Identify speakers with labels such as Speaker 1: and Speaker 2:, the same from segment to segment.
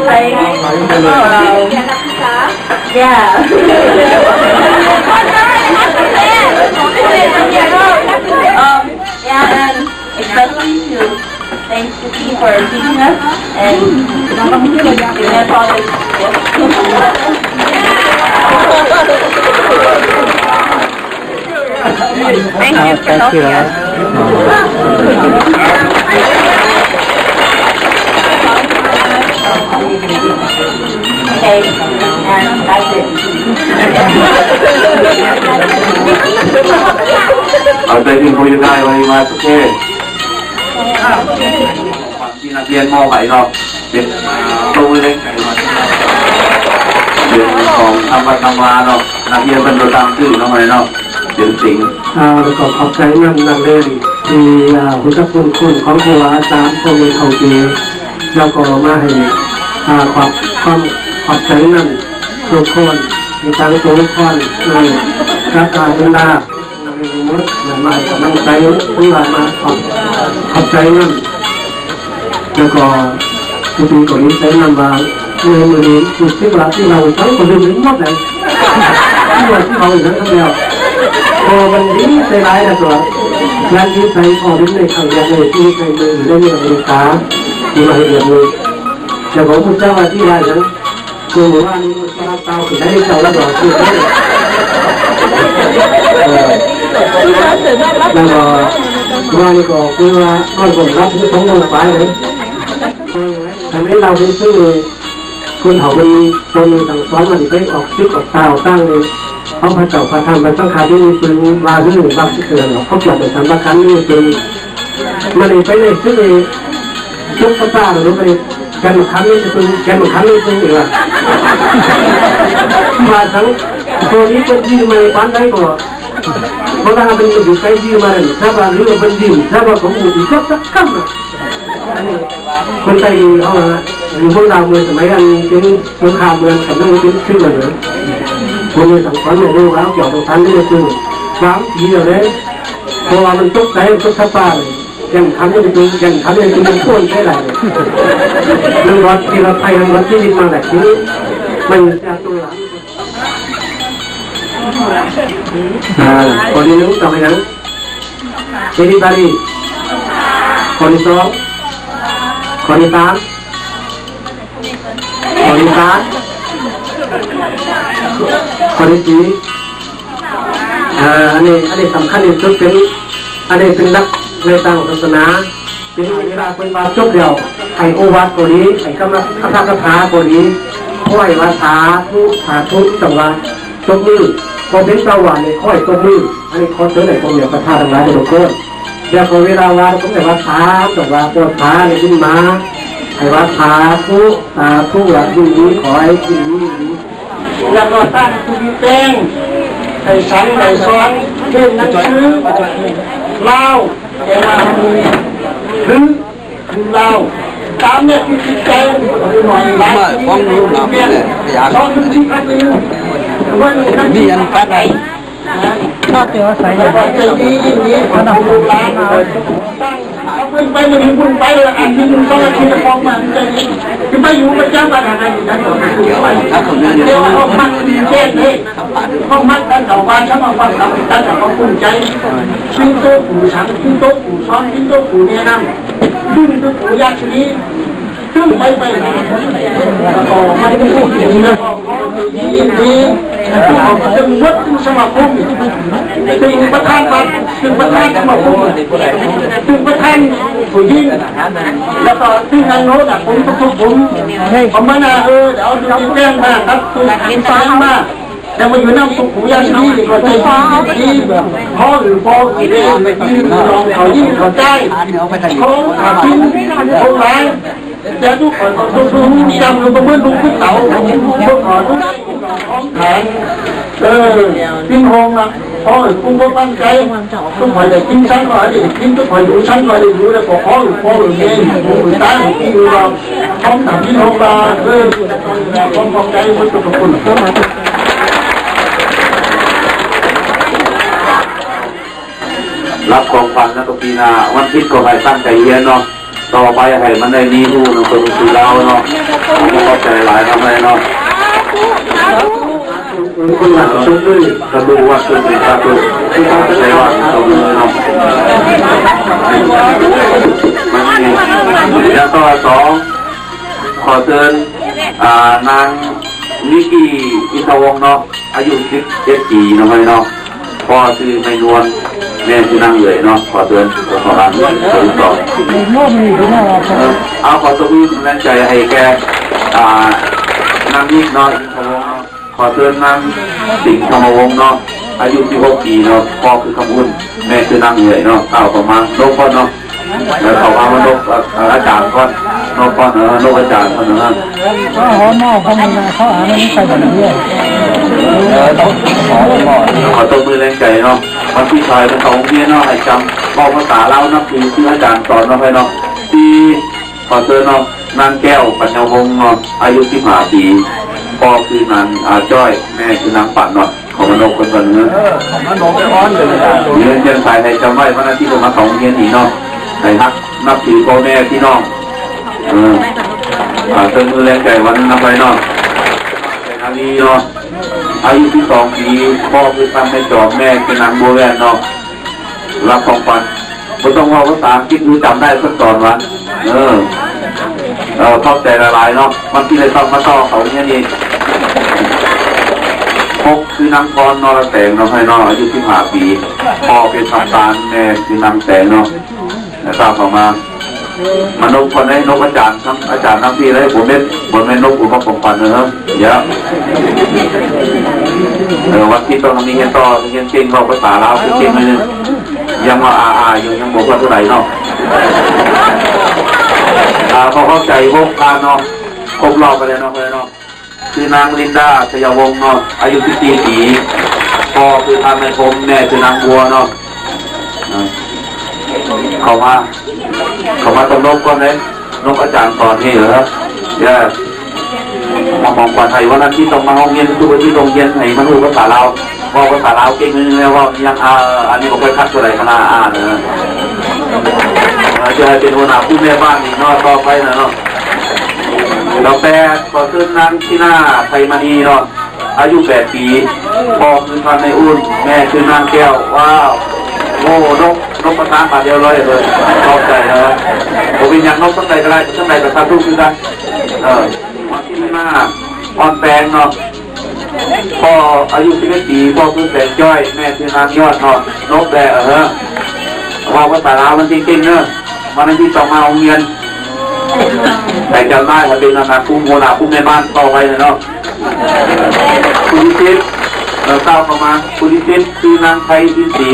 Speaker 1: thấy yeah yeah and especially to thanks to you for teaching us and giving us all this thank you for helping us. Okay, and that's it.
Speaker 2: เอาใจจริงคุยได้ไว้มาโอเคที่นักเรียนมอไหวเราเป็นตู้เล็กเรื่องของธรรมะเนาะนักเรียนเป็นตัวตามชื่อเนาะอะไรเนาะเป็นสิ่ง
Speaker 3: แล้วก็ขอบใจนั่นนักเรียนที่คุณทักคุณของครูอาจารย์คนนี้เขาดีแล้วก็มาให้ความขอบใจนั่นทุกคนในทางทุกคนเลยรักการเวลามุดมาให้กำลังใจคุณหลานมาขอบใจนั่นแล้วก็ทุกทีก็ยิ้มใจนั่นว่าเมื่อนี้คือที่เราทั้งคนเรียนหมดเลยที่เราอีกทั้งเดียวพอวันนี้ใจร้ายนะตัวงานที่ใส่พอเป็นในขังยันเลยที่ในมือหรือในอเมริกาที่มาเรียนเลยแต่ผมพูดเจ้าว่าที่ไรนั้นคือว่านี่มันตาเตาถึงได้เจ้าแล้วก็คือแล้วก็ว่านี่ก็คือว่าก้อนผมรับที่ต้องลงไปเลยทำให้เราเป็นชื่อคนเขาเป็นคนต่างซ้อนมันได้ออกชื่อออกตาตั้งเลยเขาพระเจ้าพระธรรมพระสังฆาที่มีเป็นวาที่หนึ่งบางที่เกิดเขาเกิดเป็นสามครั้งนี่เป็นมันไปเลยชื่อชุกพระเจ้าหรือไปแกนครั้งนี้จะเป็นแกนครั้งนี้เป็นอีกว่ามาทั้งตัวนี้เป็นที่ไม่ปันได้ก็เพราะว่าเป็นอยู่ใกล้ที่มาเลยถ้าว่าหรือว่าเป็นดินถ้าว่าผมอยู่ที่สักคำคนไทยเขาอยู่พวกเราเมื่อสมัยนั้นเป็นสงครามเมืองกับเรื่องเป็นชื่อเหมือนคนในสังคมเนี่ยเรื่องราวเกี่ยวกับท่านนี่คือความดีเลยเพราะว่ามันตกใจตกทับป้าเลยยังทำยังเป็นยังทำยังเป็นต้นใช่ไหมเรื่องรถที่เราไทยรถที่ดินมาแบบนี้มันจะตัวคนนี้รู้ทำไมนั้นเจดีบารีคนที่สองคนที่สามคนที่สามคนที่สี่อันนี้สำคัญที่สุดเป็นอันนี้เป็นนักในทางศาสนาเป็นเวลาเป็นบาจบเดียวไอ้โอวาทตัวนี้ไอ้คำคาถาตัวนี้ค่อยวาสาทุจังหวะตบมือพอเป็นสวรรค์เนี่ยค่อยตบมืออันนี้ข้อเสนอไหนผมเนี่ยประทานทั้งหลายทุกคนเดี๋ยวพอเวลาวาผมเนี่ยวาสาจังหวะปวดขาเนี่ยขึ้นมาไอ้วาสาทุหลักยิ่งนี้ขอให้ยิ่งนี้แล้วก็ตั้งคุยเต้งไอ้ชั้นไอ้ซ้อนเล่นหนังสือเล่าแกว่าหรือเล่าตามเนี่ยคือจิตใจหน่อยหลายความรู้หลับเนี่ยสอนคือที่พัดเลยนี่อันพัดไหนชอบเจอใส่ใจดียิ่งนี้ขนาดรู้ล้างตั้งเอาขึ้นไปมันถึงคุณไปเลยอันที่มึงต้องคิดจะฟ้องมันใจดีคือไม่อยู่ประจำวันอะไรอย่างนั้นเดี๋ยวห้องมันเช่นนี้ห้องมันตั้งแต่วันทั้งวันตั้งแต่เขาภูมิใจทิ้งโต๊ะผู้ฉันทิ้งโต๊ะผู้ซ้อนทิ้งโต๊ะผู้เนี่ยนั่งทิ้งโต๊ะผู้ยากชนิดซึ่งไปต่อไม่ได้พูดถึงนะยินดีจึงวัดจึงสมาคมจึงประธานบัตรจึงประธานสมาคมจึงประธานผู้ยิ่งแล้วก็ที่งานโน้ตผมผมไม่น่าเดี๋ยวเราแจ้งมาครับตัวอินไซน์มาแต่มาอยู่น้ำสุขุยาชีก็ใจดีพ่อหรือพ่อที่ได้ยิ่งลองเขายิ่งเขาใจเขาขาดทิ้งเขาหลายแต่ทุกคนทุกจำเราเมื่อดูทุกเสาทุกขอทุกแขนทิ้งห้องนะพ่อคุณก็ตั้งใจทุกคนเลยทิ้งชั้นก็ได้ทิ้งทุกคนอยู่ชั้นก็ได้อยู่แล้วก็พ่อหรือพ่อหรือเงี้ยหรือตาหรือที่อยู่เราท้องถามที่ห้องเราความใจมันจะขอบคุณ
Speaker 2: รับของขวัญนะตุกีนาวันที่ก็ไปตั้งใจเรียนเนาะ ต่อไปให้มันได้มีผู้นำคนคือเราเนาะเข้าใจหลายทำไมเนาะ
Speaker 3: คนหลังชุดด้วย
Speaker 2: กระดูกว่าคือเป็นกระดูกที่ต้องใช้ว่าตรงมือเนาะมันมีแล้วก็สองขอเชิญนางนิกีอินทวงศ์เนาะอายุ17 ปีเนาะเนาะพ่อชื่อไม่นวลแม่ชื่อนางเหลยเนาะขอเชิญขอร้านต่อเอาขอตัวมือแรงใจให้แกนางนิกเนาะอินทวงศ์ขอเชิญนางสิงห์ธรรมวงศ์เนาะอายุ16 ปีเนาะพ่อคือคำอุ่นแม่ชื่อนางเหลยเนาะเอาประมาณโลกพ่อเนาะแล้วเขาว่ามันโลกอาจารย์ก่อนโลกพ่อโลกอาจารย์ก่อนนะ
Speaker 4: ก็หอมหม้อเขามันเขาอ่านไม่ใส่แบบนี้
Speaker 2: ขอตัวมือแรงใจเนาะวันที่ชายเป็นของเพี้ยนเนาะให้จำบอกภาษาเล่านับถือที่อาจารย์สอนเนาะให้เนาะที่ขอเชิญเนาะนางแก้วปัญญาวงศ์เนาะอายุ15 ปีพ่อคือนางจ้อยแม่คือนางปั่นเนาะของมโนคนคนนึงเรียนเชียงสายให้จำไว้วันนั้นที่ผมมาของเพี้ยนนี่เนาะให้ฮักนับถือพ่อแม่พี่น้องเชิญมือแรงใจวันนั้นไปเนาะในนาลีเนาะอายุ12 ปีพ่อคือทำให้จอบแม่คือนางโบแวนเนาะรับของขวัญไม่ต้องว่าภาษาอังกฤษรู้จำได้สักตอนวะเข้าใจละลายเนาะมันที่เลยต้องมาต่อเขาเนี่ยนี่พกคือนางพรนรแสงเนาะให้เนาะอายุ15 ปีพ่อเป็นทำตาลแม่คือนางแสงเนาะนะครับออกมามนุษย์คนให้นกอาจารย์ทั้งอาจารย์ทั้งพี่เลยผมเม็ดนกผมก็ผมฟันนะครับเยอะวัดที่ต้องมีเงี้ยต่อเงี้ยเก่งเราภาษาลาวเก่งเลยยังว่ายังบอกว่าเท่าไหร่เนาะพอเข้าใจพวกการเนาะครบรอบไปเลยเนาะคือนางลินดาชยวงศ์เนาะอายุ14 ปีพ่อคือทำในพรมแม่คือนางบัวเนาะเขามาตรงนกก่อนเลยนกอาจารย์สอนนี่เหรอเนี่ยมองกว่าไทยวันนั้นที่ต้องมาห้องเรียนทุกที่โรงเรียนไหนมันรู้ภาษาลาวว่าภาษาลาวเก่งเลยว่ายังอันนี้ผมไปคัดตัวไหนขนาดนะจะให้เป็นหัวหน้าผู้แม่บ้านนี่เนาะต่อไปนะเนาะเราแปลขอขึ้นนั้นที่หน้าไทยมณีเนาะอายุ8 ปีพ่อคือพันในอุ่นแม่คือนางแก้วว้าวโง่นกประธานมาเดียวเลยเข้าใจนะผมเป็นอย่างนกตั้งใจก็ได้ตั้งใจกับทำทุกข์กันมาที่หน้าอ่อนแปลงเนาะพ่ออายุ11 ปีพ่อคือแสงจ้อยแม่คือนางยอดเนาะนกแดดว่าภาษาลาวมันจริงๆเนาะมันที่ต้องมาโรงเรียนแต่จำได้ถ้าเป็นนาผู้โมนาผู้แม่บ้านต่อไปเลยเนาะคุณดิจิตเราทราบประมาณคุณดิจิตคือนางไทยอินทรี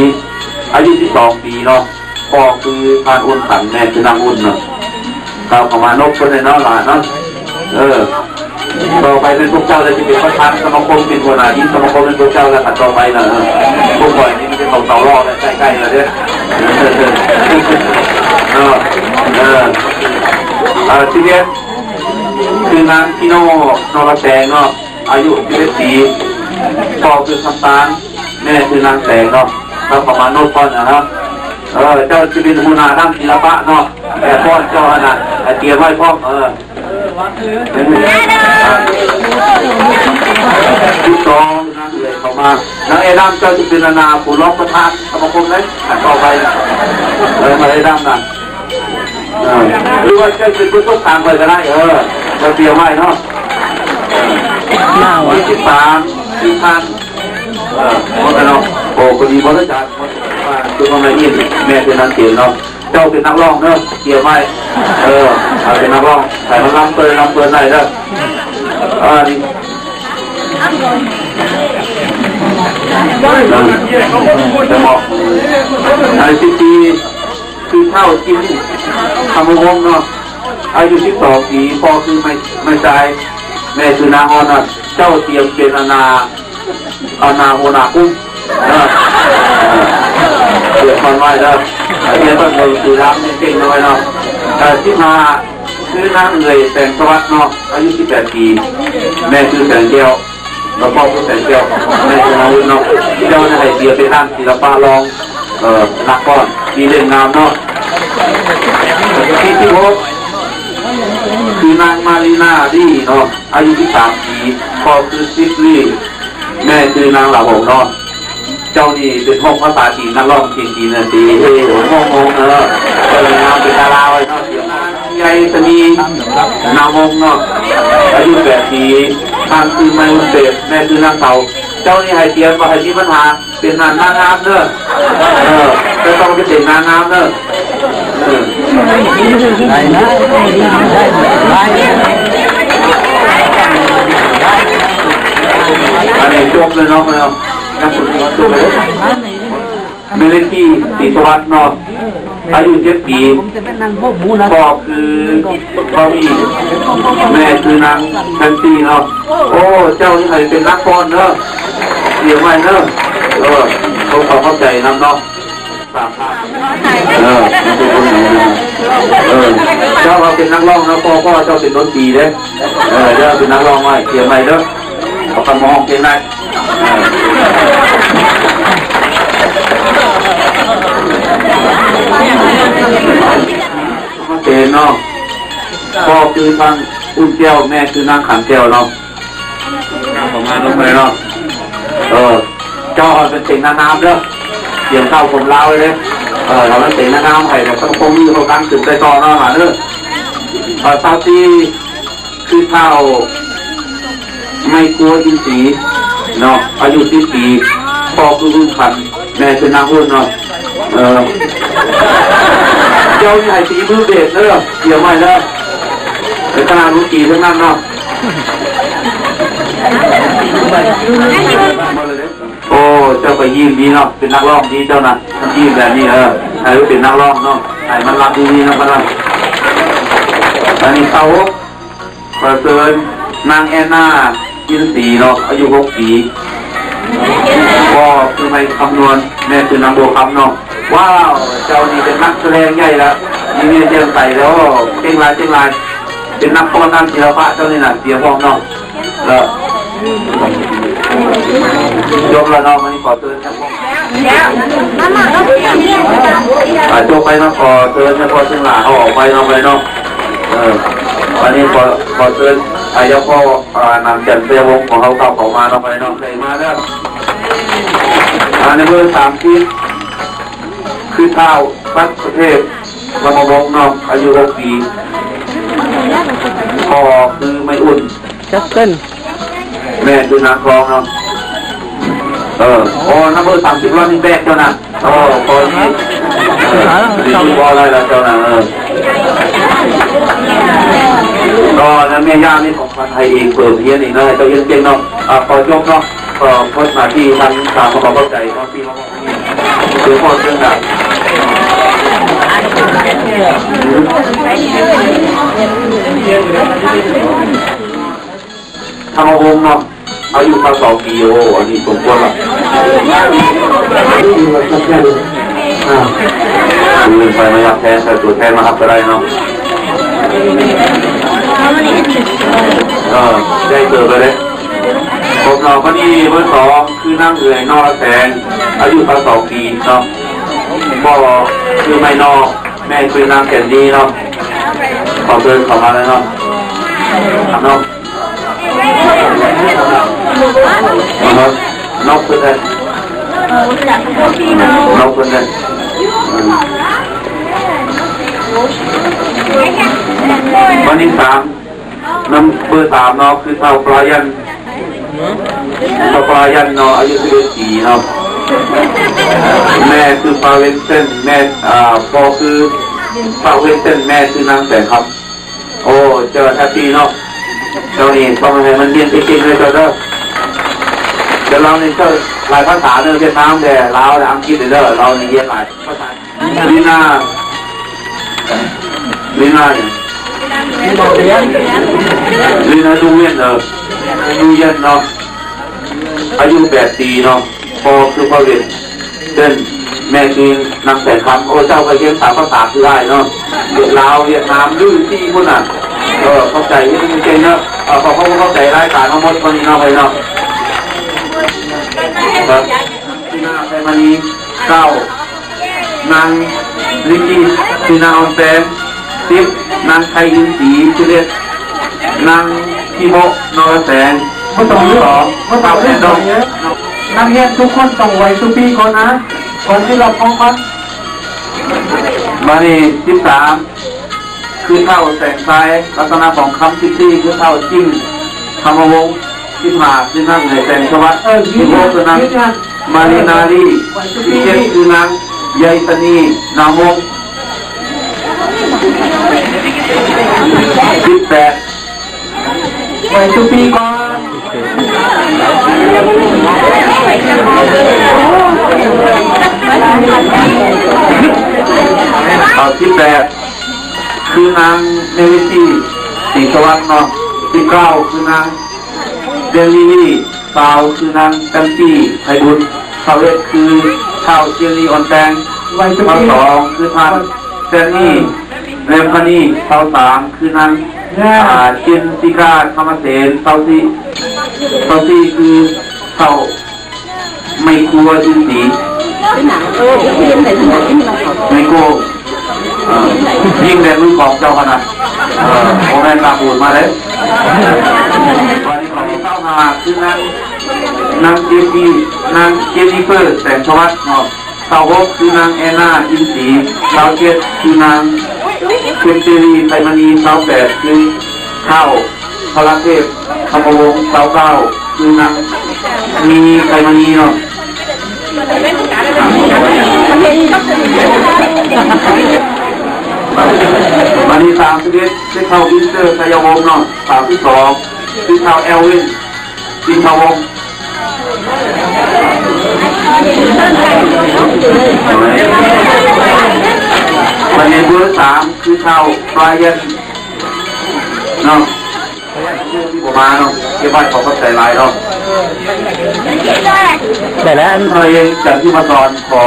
Speaker 2: อายุ12 ปีเนาะพ่อคือพานอุ่นขันแม่คือนางอุ่นเนาะเราประมาณนกคนในเนาะหลานเนาะต่อไปเป็นพวกเจ้าจะเป็นประธานสมาคมเป็นหัวหน้ายิ่งสมาคมเป็นพวกเจ้าแล้วถัดต่อไปนะพวกบ่อยนี่มันจะเต่าล่อเลยใกล้ๆเลยเนี่ยที่เรียนคือนางพี่โนนรแสงเนาะอายุ11 ปีพ่อคือคำตาลแม่คือนางแสงเนาะเราประมาณโน้ตพ่อนะครับเจ้าจะเป็นหัวหน้าด้านศิลปะเนาะแต่พ่อเจ้าน่ะเตรียมไว้พ่อที่สองนางเลยเข้ามานางเอรัมเจ้าจะเป็นนาผู้ร้องประธานสมาคมเลยต่อไปมาเอรัมนะหรือว่าจะเป็นผู้ต้องการไปก็ได้เราเตรียมไว้เนาะวันที่3 ที่ท่านเนาะโอ้คนดีบริจาคมาคือมาอินแม่เป็นนักเขียนเนาะเจ้าเป็นนักร้องเนาะเตรียมไว้เป็นนักร้องใส่มาลำเปิดไหนเด้อนี่จะบอกอะไรที่คือเท่ากินทำวงเนาะอายุ12 ปีพ่อคือไม่ใจแม่คือนางอ่อนเจ้าเตรียมเป็นนาโหนากุ้งเตรียมคนไว้เด้อเตรียมต้นเลยคือรับเก่งน้อยเนาะที่มาคือนางเลยแสงสวัสดิ์เนาะอายุ18 ปีแม่คือแสงแก้วแล้วพ่อคือแสงแก้วแม่คือนางอุ่นเนาะเจ้าจะให้เตรียมไปด้านศิลปะรองนักก้อนมีเล่นงามเนาะ ที่พบคือนางมารีนาดีเนาะอายุ13 ปีพ่อคือซิปลี่แม่คือนางหลาหงเนาะเจ้านี่เป็นห้องภาษาจีนนักร้องจีนนะตีเฮ้ยงงเลยนางเป็นดาราไว้เนาะเสียงใหญ่สนีนางมงเนาะอายุ8 ปีทางคือไม่อุเสแม่คือนางเต่าเจ้านี่ให้เตรียมว่าให้มีปัญหาเป็นนางน้ำเด้อจะต้องไปเป็นนางน้ำเด้ออันนี้จบเลยเนาะเนาะนักสุดยอดจบเลยเมลิกี้ติสวัสดิ์เนาะอายุ7 ปีพ่อคือพ่อมีแม่คือนางแพนตี้เนาะโอ้เจ้านี่ใครเป็นนักบอลเนาะเสียงใหม่เนาะเขาเข้าใจนำเนาะเจ้าเราเป็นนักร้องนะพ่อเจ้าเป็นดนตรีเด้เจ้าเป็นนักร้องใหม่เสียงใหม่เด้อเขาทำมองเป็นไงเป็นเนาะพ่อคือทางอุ่นแก้วแม่คือนางขันแก้วเนาะของงานลงไปเนาะเจ้าเป็นเสียงนางน้ำเด้อเสียงเข้าผมเล่าเลยเราเป็นเสียงนางน้ำไข่แบบต้องคงมีเขาการสืบใจต่อเนาะหล่ะเด้อตาตีคือเท่าไม่กลัวอินทรีย์เนาะอายุ10 ปีพ่อคือรุ่นขันแม่คือนางหุ่นเนาะเจ้าใหญ่ตีมือเด็ดเด้อเดี๋ยวไม่เด้อในขนาดรู้กี่ทั้งนั้นเนาะโอ้เจ้าไปยิ้มดีเนาะเป็นนักร้องดีเจ้านะยิ้มแบบนี้ใครรู้เป็นนักร้องเนาะใครมันรับดีๆนะมันรับอันนี้เขาเปิดเผยนางแอนนายินสีเนาะอายุ6 ปีก็คือไม่คำนวณแม่คือนางโบคำเนาะว้าวเจ้านี่เป็นนักแสดงใหญ่แล้วนี่เจียงใส่แล้วเจียงลายเป็นนักป้อนน้ำศิลปะเจ้านี่น่ะเสียพองเนาะแล้วยกแล้วเนาะมันขอเตือนนะพ่อจบไปเนาะขอเตือนนะพ่อเชียงหลาเอาออกไปเนาะไปเนาะวันนี้ขอเตือนอายพ่อนำจันทร์เสียวงของเขาเก่าของมาเนาะไปเนาะใครมาเด้อในเบอร์30คือเท้าพัดประเทศวัมวงเนาะอายุ6 ปีพ่อคือไม่อุ่นจัสตินแม่คือนางคลองเนาะนัมเบอร์30นี่แบกเจ้านะพอนี้ดีบอลอะไรแล้วเจ้านะก็แล้วแม่ย่านี่ของคนไทยเองเปิดเพี้ยนอีกนะเจ้าเก่งเนาะพอจบเนาะก็พ้นมาที่ทางสามเขาเข้าใจเนาะพี่เขาคือพ่อเรื่องแบบทำวงเนาะอายุมา2 ปีโอ้อันนี้สมควรละคือไปมาอยากแทนแต่ตัวแทนมาครับก็ได้เนาะได้เจอไปเลยผมเราก็นี่เบอร์2คือนั่งเอื่อยนอกแสงอายุมา2 ปีเนาะพ่อคือไม่นอกแม่คือนางแก่นดีเนาะขอเชิญเข้ามาเลยเนาะเนาะนกเป็นไงนกเป็นไงวันนี้น้ำเบอร์3เนาะคือเท่าปลายันเนาะอายุ11 ปีเนาะแม่คือปาเวนเซนแม่พ่อคือปาเวนเซนแม่คือนางแสงครับโอ้เจอแฮปปี้เนาะเจ้านี่ต้องให้มันเรียนจริงๆเลยเจ้าเด้อเดี๋ยวเราเนี่ยเจ้าหลายภาษาเด้อเวียดนามเด้อลาวเด้ออังกฤษเด้อเราเนี่ยเรียนหลายภาษาลีน่าดูเวียนดูเย็นเนาะอายุ8 ปีเนาะพ่อคือพ่อเวียนเดินแม่คือนางแสนคำโอ้เจ้าไปเรียน3 ภาษาคือได้เนาะลาวเวียดนามดื้อที่พวกน่ะเข้าใจที่เก่งเนาะพอเขาเข้าใจรายการทั้งหมดวันนี้เนาะไปเนาะครับที่หน้าไปวันนี้9 นางลิกีศินาออนแสง10นางไทยอินทรี11นางพิโมนรแสง
Speaker 3: ไม่ต้องเลือกไม่ต้องเลือกตรงนี้นักเรียนทุกคนต้องไว้ทุกปีก่อนนะก่อนที่เราฟ้องกัน
Speaker 2: มานี่13คือเท่าแสงทรายลักษณะของคำ14คือเท่าจิ้งธรรมวงศ์15คือนั่งในแสงสวัสดิ์16คือนางมารีนารี17คือนางยายตนีนามวงศ์18
Speaker 3: ไว้ทุกปีก่อน
Speaker 2: เอา18คือนางเนวิตี้ศรีสวัสดิ์เนาะ19คือนางเดลี่20คือนางแตมปี้ไทยบุญ21คือเท่าเจลีออนแตง22คือท่านแซนนี่เรมพานี23คือนางเจนซิกาธรรมเสน24คือเท่าไม่กลัวจินสีไม่โก้ยิ่งเรียนรู้ของเจ้าคณะโมเมนต์ตาบูดมาเลยวันนี้ของเจ้าหาคือนางเจนนิเฟอร์แสงชวัฒน์เนาะเต่า6คือนางแอนนาอินสีเต่า7คือนางเคนเตรีไทมณีเต่า8คือเท่าพระเทพธรรมวงศ์เต่า9คือนางมีไทมณีเนาะวันนี้31ที่เข้าอินเตอร์ไซยวงศ์เนาะ32ที่เข้าเอลวินที่เข้าวงวันนี้เบอร์3คือเข้าไบรอันเนาะที่ผมมาเนาะที่บ้านเขาก็ใส่ลายเนาะ
Speaker 4: แต่แล้ว
Speaker 2: เราเองจากที่มาสอนขอ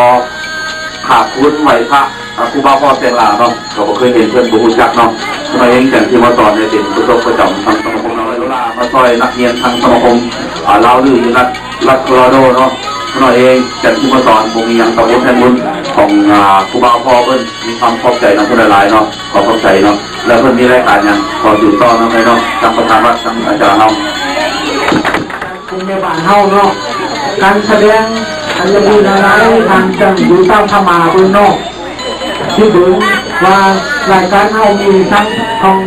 Speaker 2: ขาดคุณไหวพระครูบาพ่อเสียงลาเนาะเราก็เคยเห็นเพื่อนบุญจักเนาะเราเองจากที่มาสอนในเป็นผู้ประจำทางสมาคมเราเลยลามาซอยนักเรียนทางสมาคมเราดื้ออยู่รัฐโคโลราโดเนาะเราเองจากที่มาสอนบุญยังตะวันแทนบุญของครูบาพ่อเพื่อนมีความขอบใจนะเพื่อนหลายเนาะขอขอบใจเนาะแล้วเพื่อนมีรายการยังขออยู่ต่อเนาะเนาะทางประธานวัดทางอาจารย์เนาะ
Speaker 3: คุณแม่บ้านเฮาเนาะการแสดงอันจะมีอะไรทางจังอยู่ตามธรรมาบนนอกที่ถึงว่ารายการเฮามีทั้งของ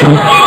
Speaker 5: Thank you.